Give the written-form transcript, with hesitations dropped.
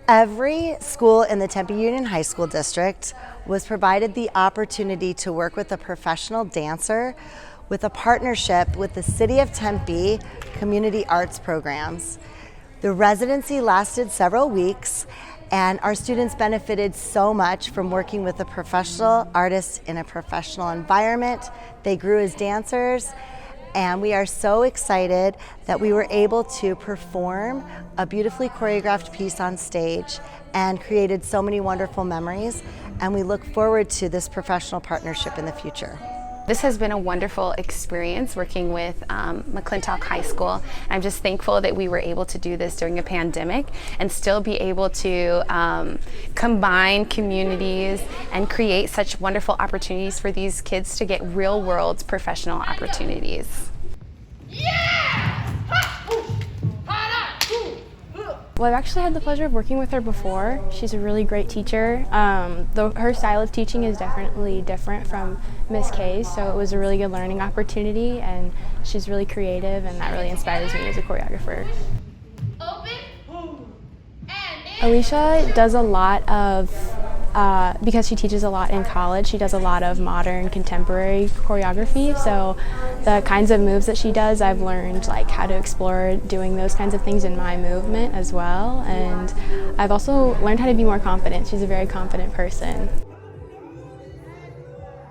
Every school in the Tempe Union High School District was provided the opportunity to work with a professional dancer with a partnership with the City of Tempe Community Arts Programs. The residency lasted several weeks, and our students benefited so much from working with a professional artist in a professional environment. They grew as dancers, and we are so excited that we were able to perform a beautifully choreographed piece on stage and created so many wonderful memories, and we look forward to this professional partnership in the future. This has been a wonderful experience working with McClintock High School. I'm just thankful that we were able to do this during a pandemic and still be able to combine communities and create such wonderful opportunities for these kids to get real world professional opportunities. Well, I've actually had the pleasure of working with her before. She's a really great teacher. Her style of teaching is definitely different from Miss K's, so it was a really good learning opportunity, and she's really creative, and that really inspires me as a choreographer. Alicia does a lot of, because she teaches a lot in college, she does a lot of modern contemporary choreography, so the kinds of moves that she does, I've learned like how to explore doing those kinds of things in my movement as well, and I've also learned how to be more confident. She's a very confident person.